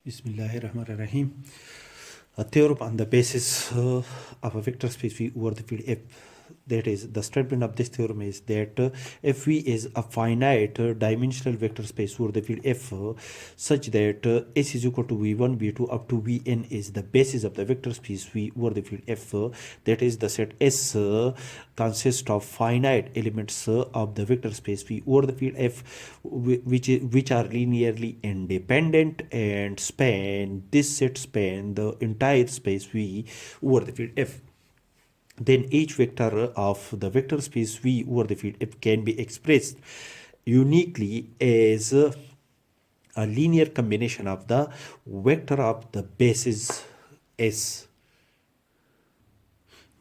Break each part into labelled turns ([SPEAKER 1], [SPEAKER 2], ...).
[SPEAKER 1] Bismillahirrahmanirrahim. A theorem on the basis of a vector space V over the field F. That is, the statement of this theorem is that Fv is a finite dimensional vector space over the field F such that S is equal to V1, V2 up to Vn is the basis of the vector space V over the field F. That is, the set S consists of finite elements of the vector space V over the field F which are linearly independent and span the entire space V over the field F. Then each vector of the vector space V over the field F can be expressed uniquely as a linear combination of the vector of the basis S.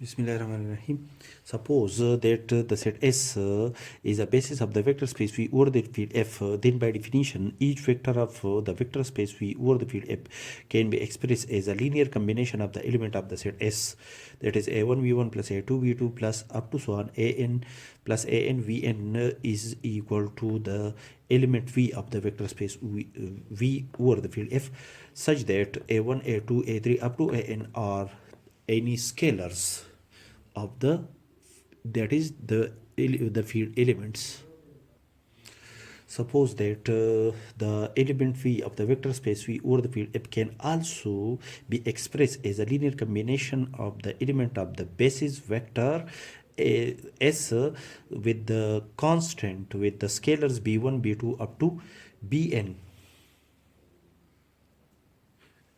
[SPEAKER 1] Bismillahirrahmanirrahim. Suppose that the set S is a basis of the vector space V over the field F. Then by definition, each vector of the vector space V over the field F can be expressed as a linear combination of the element of the set S. That is A1 V1 plus A2 V2 plus up to so on AN plus AN Vn is equal to the element V of the vector space V over the field F, such that A1, A2, A3 up to AN are any scalars of the field elements. Suppose that the element V of the vector space V over the field F can also be expressed as a linear combination of the element of the basis vector S with the constant with the scalars B1, B2 up to Bn.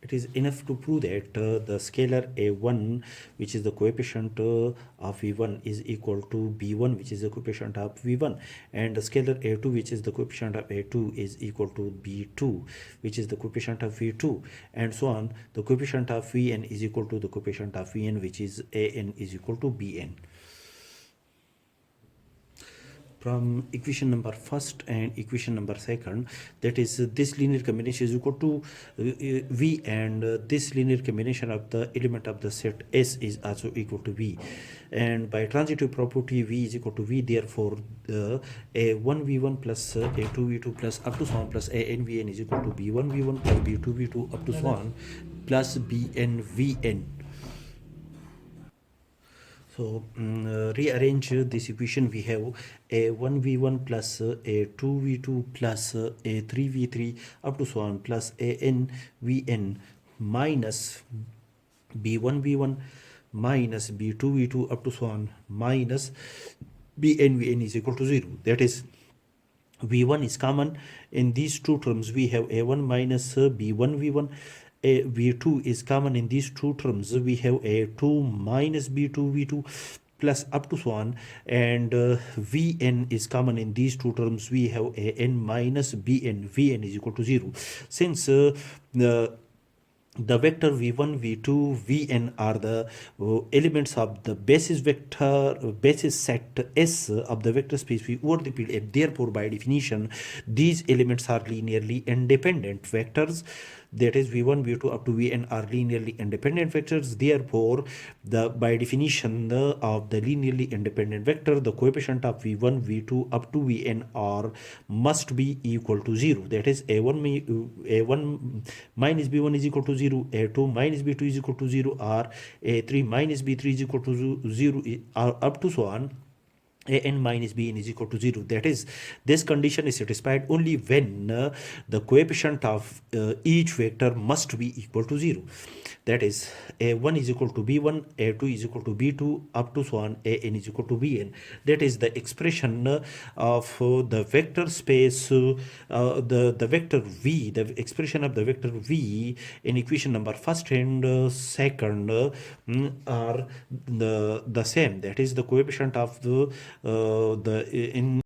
[SPEAKER 1] It is enough to prove that the scalar A1, which is the coefficient of V1, is equal to B1, which is the coefficient of V1, and the scalar A2, which is the coefficient of A2, is equal to B2, which is the coefficient of V2, and so on. The coefficient of Vn is equal to the coefficient of Vn, which is An is equal to Bn. From equation number first and equation number second, that is this linear combination is equal to V, and this linear combination of the element of the set S is also equal to V, and by transitive property V is equal to V, therefore A1 V1 plus A2 V2 plus up to so on plus AN Vn is equal to B1 V1 plus B2 V2 up to so on plus Bn Vn. So rearrange this equation. We have A1 V1 plus A2 V2 plus A3 V3 up to so on plus AN Vn minus B1 V1 minus B2 V2 up to so on minus Bn Vn is equal to 0. That is, V1 is common in these two terms. We have A1 minus B1 V1. V2 is common in these two terms. We have A2 minus B2 V2 plus up to so on, and Vn is common in these two terms. We have An minus Bn. Vn is equal to 0. Since the vector V1, V2, Vn are the elements of the basis set S of the vector space V over the field F. Therefore, by definition, these elements are linearly independent vectors. That is, V1, V2 up to Vn are linearly independent vectors. Therefore, by definition of the linearly independent vector, the coefficient of V1, V2 up to Vn must be equal to 0. That is, A1 minus B1 is equal to 0, A2 minus B2 is equal to 0, or A3 minus B3 is equal to 0, up to so on. An minus Bn is equal to 0. That is, this condition is satisfied only when the coefficient of each vector must be equal to 0. That is, A1 is equal to B1, A2 is equal to B2, up to so on, An is equal to Bn. That is the expression of the vector space, the vector V, the expression of the vector V in equation number first and second are the same. That is, the coefficient of in